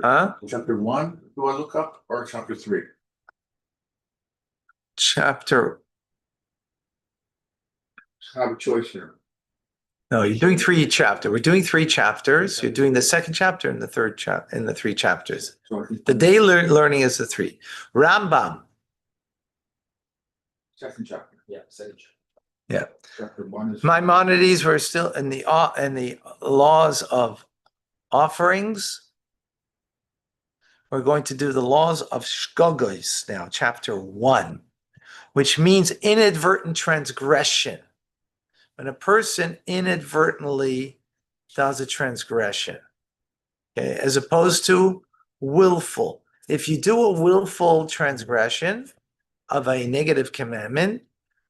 Huh? Chapter 1, do I look up, or chapter 3? Chapter. I have a choice here. No, you're doing three chapters. We're doing three chapters. You're doing the second chapter and the third chapter in the three chapters. The day learning is the three. Rambam. Second chapter. Yeah, second chapter. Yeah. Chapter 1 is. Maimonides were still in the laws of offerings. We're going to do the laws of shkogos now, chapter 1, which means inadvertent transgression. When a person inadvertently does a transgression, okay, as opposed to willful. If you do a willful transgression of a negative commandment,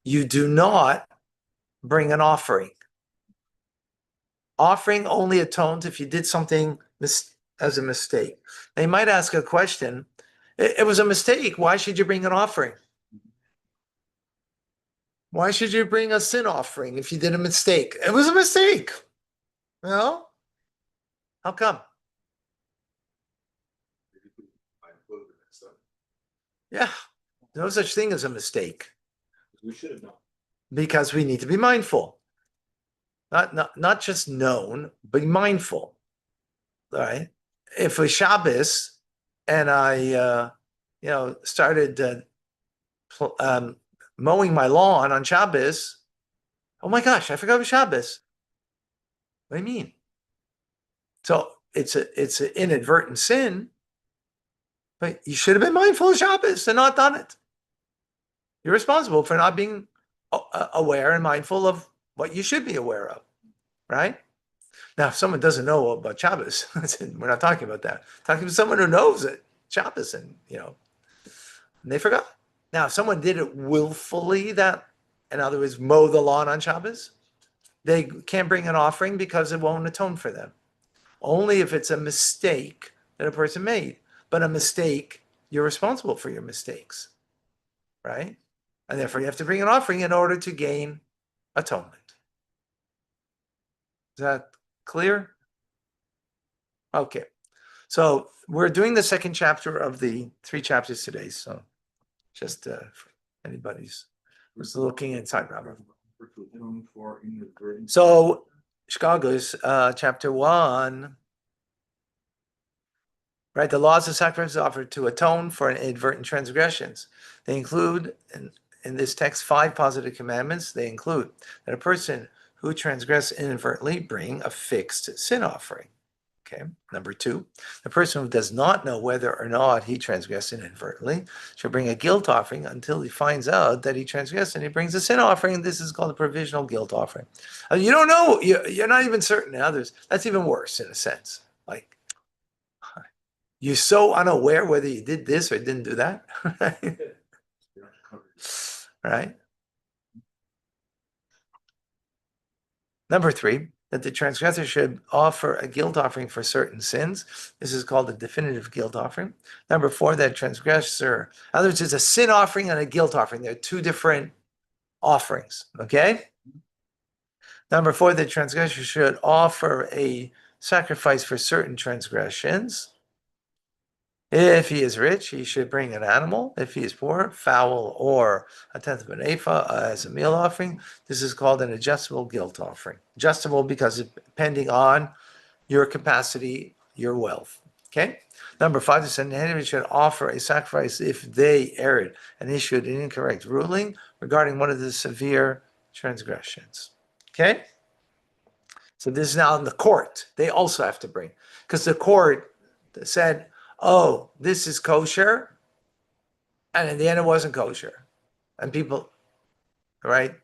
you do not bring an offering. Offering only atones if you did something as a mistake. They might ask a question, it was a mistake, why should you bring an offering? Why should you bring a sin offering if you did a mistake? It was a mistake. Well, how come? Yeah, no such thing as a mistake. We should have known. Because we need to be mindful. Not just known, but mindful. All right. If we Shabbos and I started mowing my lawn on Shabbos, oh my gosh, I forgot it was Shabbos. What do you mean? So it's an inadvertent sin, but you should have been mindful of Shabbos and not done it. You're responsible for not being aware and mindful of what you should be aware of, right? Now, if someone doesn't know about Shabbos, we're not talking about that. We're talking about someone who knows it, Shabbos, and and they forgot. Now, if someone did it willfully, that, in other words, mow the lawn on Shabbos, they can't bring an offering because it won't atone for them. Only if it's a mistake that a person made. But a mistake, you're responsible for your mistakes, right? And therefore, you have to bring an offering in order to gain atonement. Is that clear? Okay. So we're doing the second chapter of the three chapters today. So just for anybody's who's looking inside Rambam. So Shkagos, chapter 1. Right, the laws of sacrifice offered to atone for inadvertent transgressions. They include, in this text, 5 positive commandments. They include that a person who transgresses inadvertently bring a fixed sin offering. Okay. Number 2, the person who does not know whether or not he transgressed inadvertently should bring a guilt offering until he finds out that he transgressed, and he brings a sin offering. This is called a provisional guilt offering. You don't know, you're not even certain. Others, that's even worse in a sense. Like, you're so unaware whether you did this or didn't do that. Right? Number 3, that the transgressor should offer a guilt offering for certain sins. This is called a definitive guilt offering. Number 4, that transgressor, in other words, there's a sin offering and a guilt offering. They're 2 different offerings, okay? Number 4, the transgressor should offer a sacrifice for certain transgressions. If he is rich, he should bring an animal. If he is poor, fowl or a tenth of an ephah as a meal offering. This is called an adjustable guilt offering. Adjustable because depending on your capacity, your wealth. Okay? Number 5, the Sanhedrin should offer a sacrifice if they erred and issued an incorrect ruling regarding one of the severe transgressions. Okay? So this is now in the court. They also have to bring. Because the court said, oh, this is kosher, and in the end it wasn't kosher. And people, right,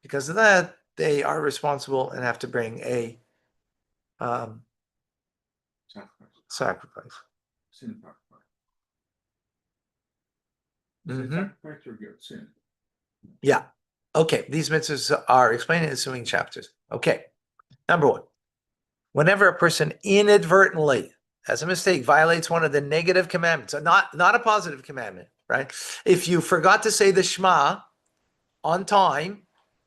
because of that, they are responsible and have to bring a sacrifice. Sin sacrifice. Sacrifice or guilt? Sin. Yeah. Okay, these mitzvahs are explained in the ensuing chapters. Okay, number 1, whenever a person inadvertently, as a mistake, violates one of the negative commandments, so not a positive commandment, right? If you forgot to say the Shema on time,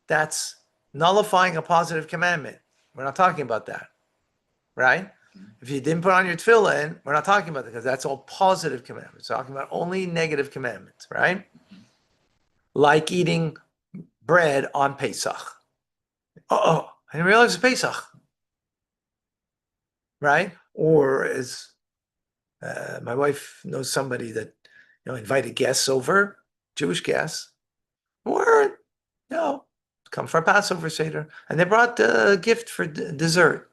that's nullifying a positive commandment. We're not talking about that, right? If you didn't put on your tefillin, we're not talking about that because that's all positive commandments. We're talking about only negative commandments, right? Like eating bread on Pesach. Oh, I didn't realize it's Pesach, right? Or as my wife knows somebody that invited guests over, Jewish guests, or come for a Passover Seder, and they brought a gift for dessert,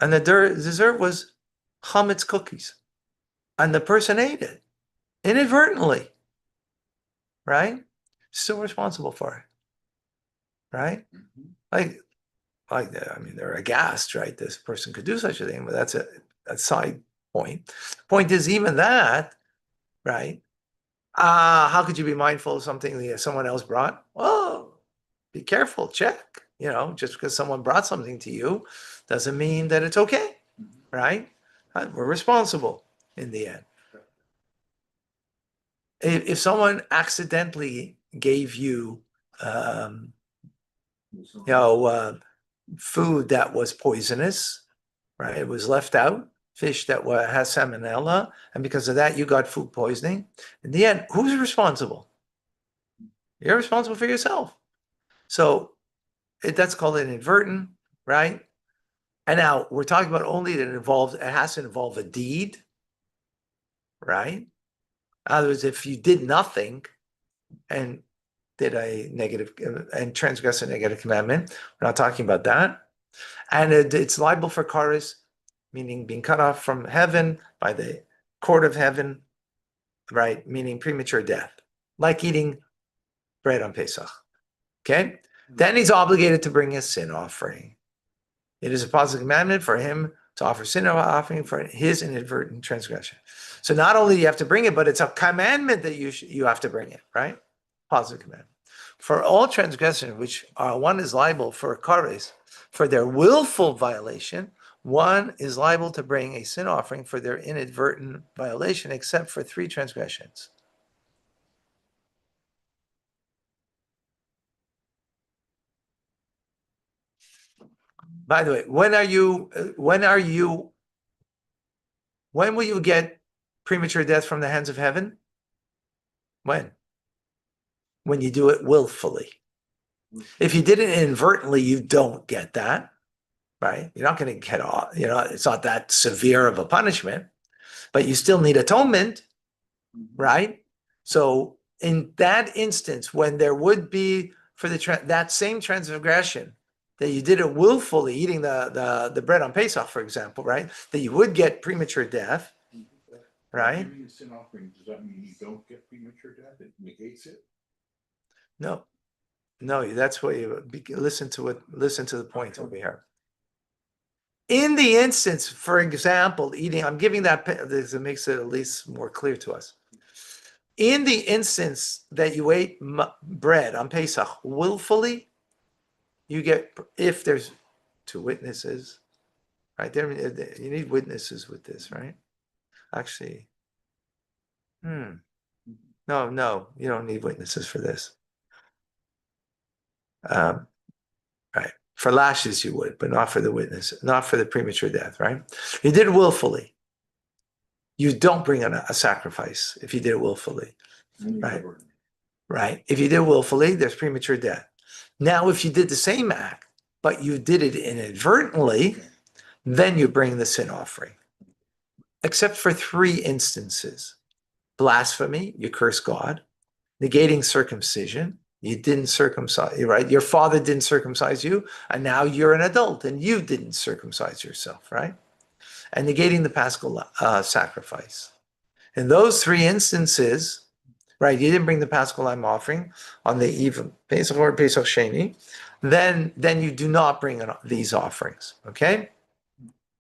and the dessert was chametz cookies, and the person ate it inadvertently, right? Still responsible for it, right? Like I mean, they're aghast, right? This person could do such a thing, but that's a side point. Point is, even that, right? How could you be mindful of something that someone else brought? Well, be careful, check. Just because someone brought something to you doesn't mean that it's okay, right? We're responsible in the end. If someone accidentally gave you, food that was poisonous, right? It was left out, fish that has salmonella, and because of that, you got food poisoning. In the end, who's responsible? You're responsible for yourself. So that's called inadvertent, right? And now we're talking about only that it has to involve a deed, right? In other words, if you did nothing and did a negative and transgress a negative commandment, we're not talking about that. And it's liable for kares, meaning being cut off from heaven by the court of heaven, right? Meaning premature death, like eating bread on Pesach. Okay? Then he's obligated to bring a sin offering. It is a positive commandment for him to offer sin offering for his inadvertent transgression. So not only do you have to bring it, but it's a commandment that you have to bring it, right? Positive commandment. For all transgression, which one is liable for kares, for their willful violation, one is liable to bring a sin offering for their inadvertent violation, except for 3 transgressions. By the way, when will you get premature death from the hands of heaven? When you do it willfully. If you did it inadvertently, you don't get that, right? You're not going to get off, it's not that severe of a punishment, but you still need atonement, right? So in that instance, when there would be for that same transgression that you did it willfully, eating the bread on Pesach, for example, right? That you would get premature death, right? Giving a sin offering, does that mean you don't get premature death? It negates it? No, that's what you listen to the point over here. In the instance, for example, eating, I'm giving that, this makes it at least more clear to us. In the instance that you ate bread on Pesach willfully, you get, if there's 2 witnesses, right? You need witnesses with this, right? Actually, no, you don't need witnesses for this. Right. For lashes you would, but not for the witness, not for the premature death, right? You did it willfully. You don't bring a sacrifice if you did it willfully. Right. Right. If you did it willfully, there's premature death. Now, if you did the same act, but you did it inadvertently, then you bring the sin offering. Except for 3 instances. Blasphemy, you curse God. Negating circumcision, you didn't circumcise, right? Your father didn't circumcise you, and now you're an adult and you didn't circumcise yourself, right? And negating the Paschal sacrifice. In those 3 instances, right, you didn't bring the Paschal lamb offering on the eve of Pesach or Pesach Sheni, then you do not bring these offerings, okay?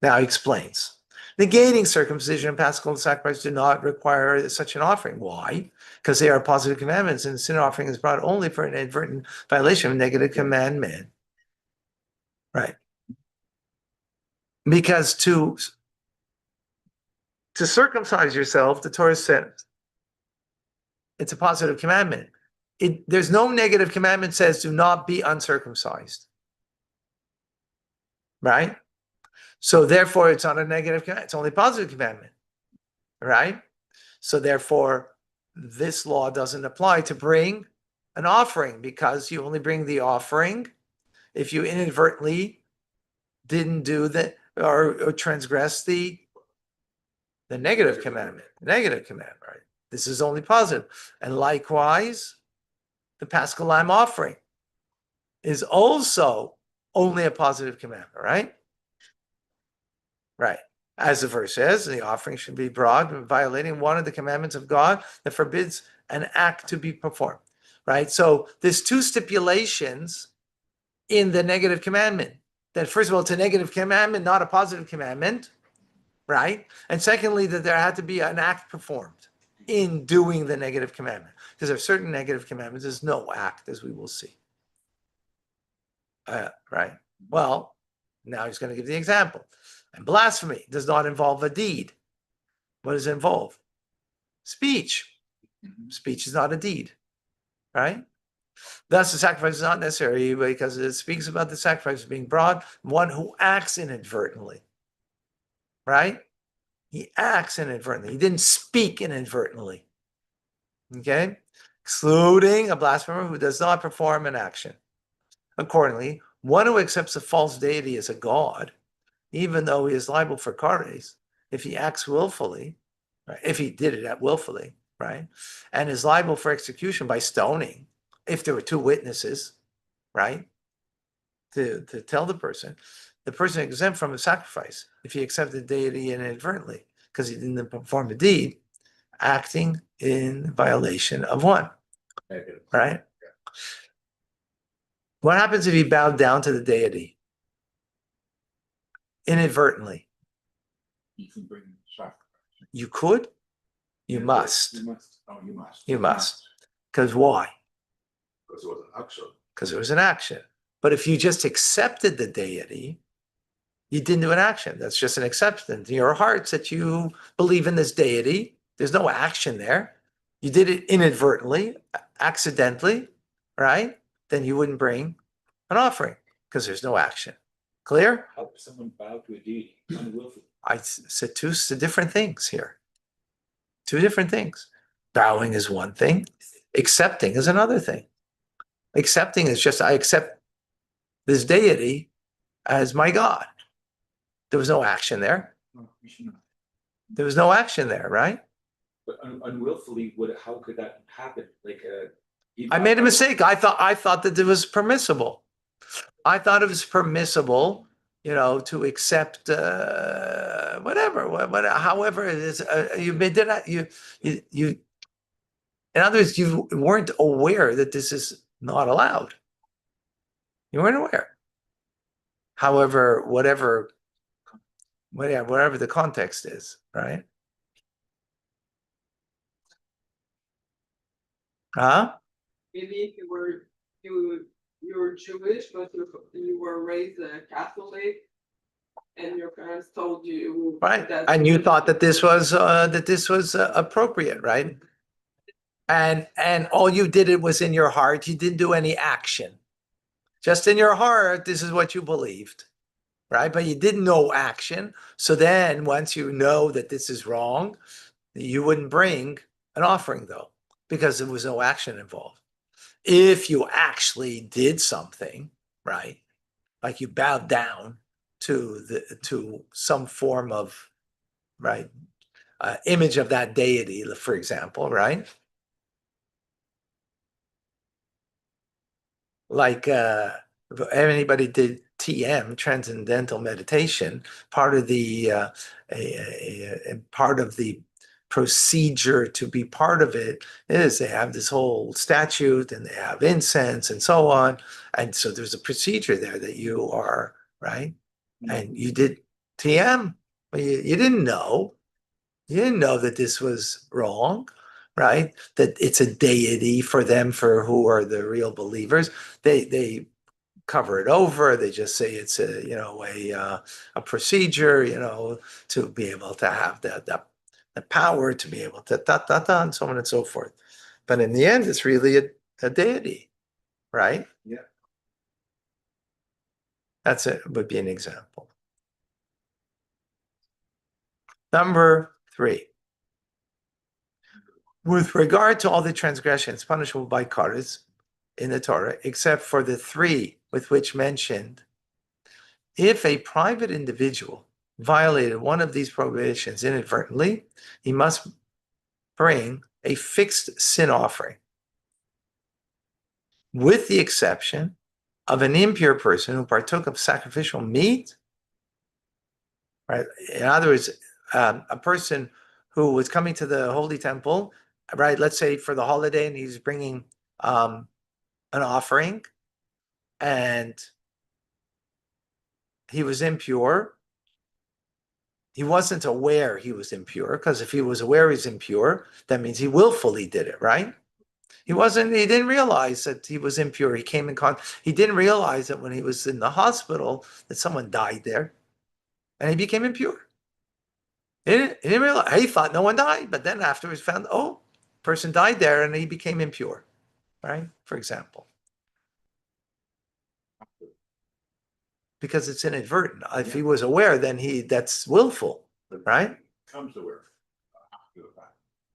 Now he explains. Negating circumcision and Paschal sacrifice do not require such an offering. Why? Because they are positive commandments, and the sin offering is brought only for an inadvertent violation of a negative commandment. Right. Because to circumcise yourself, the Torah says, it's a positive commandment. There's no negative commandment says do not be uncircumcised. Right? So therefore, it's not a negative commandment. It's only a positive commandment, right? So therefore, this law doesn't apply to bring an offering because you only bring the offering if you inadvertently didn't do the or transgress the negative commandment. Negative commandment, right? This is only positive. And likewise, the Paschal Lamb offering is also only a positive commandment, right? Right. As the verse says, the offering should be brought violating one of the commandments of God that forbids an act to be performed, right? So there's two stipulations in the negative commandment. That first of all, it's a negative commandment, not a positive commandment, right? And secondly, that there had to be an act performed in doing the negative commandment. Because there are certain negative commandments, there's no act, as we will see. Right? Well, now he's going to give the example. And blasphemy does not involve a deed. What does it involve? Speech. Speech is not a deed, right? Thus, the sacrifice is not necessary because it speaks about the sacrifice being brought, one who acts inadvertently, right? He acts inadvertently. He didn't speak inadvertently, okay? Excluding a blasphemer who does not perform an action. Accordingly, one who accepts a false deity as a god, even though he is liable for kares, if he acts willfully, right? If he did it willfully, right? And is liable for execution by stoning, if there were two witnesses, right? To tell the person is exempt from a sacrifice if he accepted deity inadvertently because he didn't perform the deed, acting in violation of one, Negative. right? What happens if he bowed down to the deity inadvertently? You can bring sacrifice. You could, you must, You must. Oh, you must. you must. Because why? Because it was an action. Because it was an action. But if you just accepted the deity, you didn't do an action. That's just an acceptance in your hearts that you believe in this deity. There's no action there. You did it inadvertently, accidentally, right? Then you wouldn't bring an offering because there's no action. Clear? How could someone bow to a deity unwillfully? I said two different things here. Two different things. Bowing is one thing. Accepting is another thing. Accepting is just, I accept this deity as my God. There was no action there. No, you should not. There was no action there, right? But unwillfully, how could that happen? Like, I made a mistake. I thought that it was permissible. I thought it was permissible, to accept whatever, however it is. You did not. You. In other words, you weren't aware that this is not allowed. You weren't aware. However, whatever the context is, right? Huh? Maybe if you were Jewish, but you were raised a Catholic, and your parents told you Right, that and you thought that this was appropriate, right? And all you did it was in your heart. You didn't do any action. Just in your heart, this is what you believed, right? But you didn't know action. So then once you know that this is wrong, you wouldn't bring an offering though, because there was no action involved. If you actually did something, right? Like you bowed down to some form of, right, image of that deity, for example, right? Like if anybody did TM, transcendental meditation, part of the part of the procedure to be part of it is they have this whole statute and they have incense and so on, and so there's a procedure there that you are right, and you did TM, but you didn't know. You didn't know that this was wrong, right? That it's a deity for them, for who are the real believers. They cover it over. They just say it's a procedure, to be able to have the power to be able to and so on and so forth. But in the end, it's really a deity, right? Yeah. That's it. Would be an example. Number 3. With regard to all the transgressions punishable by kares in the Torah, except for the 3 with which mentioned, if a private individual violated one of these prohibitions inadvertently, he must bring a fixed sin offering, with the exception of an impure person who partook of sacrificial meat. Right? In other words, a person who was coming to the Holy Temple, right? Let's say for the holiday, and he's bringing an offering, and he was impure. He wasn't aware he was impure, because if he was aware he's impure, that means he willfully did it, right? He didn't realize that he was impure. He didn't realize that when he was in the hospital that someone died there, and he became impure. He didn't realize, he thought no one died, but then afterwards found, oh, person died there, and he became impure, right? For example. Because it's inadvertent. If he was aware, then that's willful, right? Comes to where.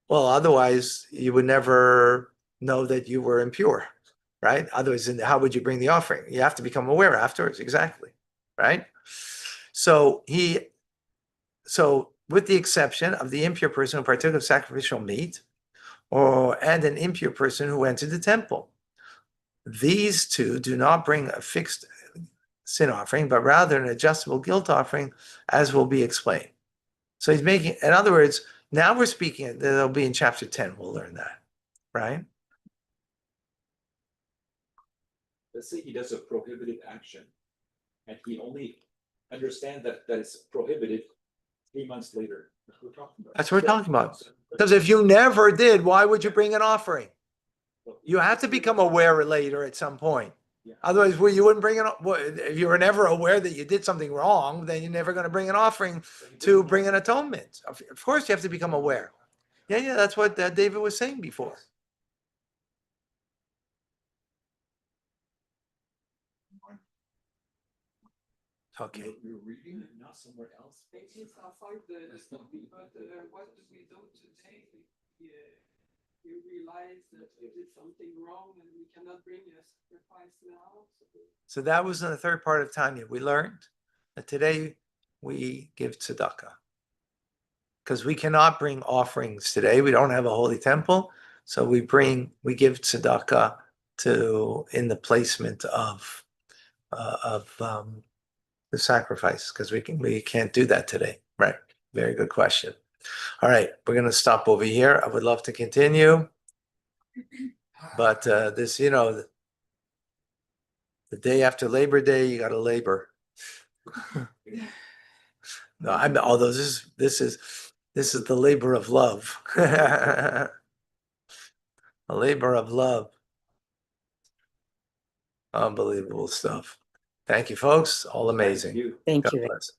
Well, otherwise you would never know that you were impure, right? Otherwise, how would you bring the offering? You have to become aware afterwards, exactly, right? So with the exception of the impure person who partook of sacrificial meat, and an impure person who entered the temple, these 2 do not bring a fixed sin offering, but rather an adjustable guilt offering, as will be explained. So he's making, in other words, now we're speaking, that'll be in chapter 10, we'll learn that, right? Let's say he does a prohibited action and he only understands that it's prohibited 3 months later. That's what we're talking about. That's what we're talking about. Because if you never did, why would you bring an offering? You have to become aware later at some point. Yeah. Otherwise, you wouldn't bring if you were never aware that you did something wrong, then you're never going to bring an offering to bring an atonement. Of course, you have to become aware. Yeah, that's what David was saying before. Okay. You're reading it? Not somewhere else. It is outside the study, but what do we do today? You realize that we did something wrong and we cannot bring a sacrifice now. So that was in the 3rd part of Tanya. We learned that today we give tzedakah. Because we cannot bring offerings today. We don't have a holy temple. So we give tzedakah in the placement of the sacrifice, because we can't do that today. Right. Very good question. All right, we're going to stop over here. I would love to continue, but this, the day after Labor Day, you got to labor. No, although this is the labor of love. A labor of love. Unbelievable stuff. Thank you, folks. All amazing. Thank you. Thank God you. bless.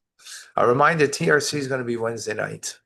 A reminder, TRC is going to be Wednesday night.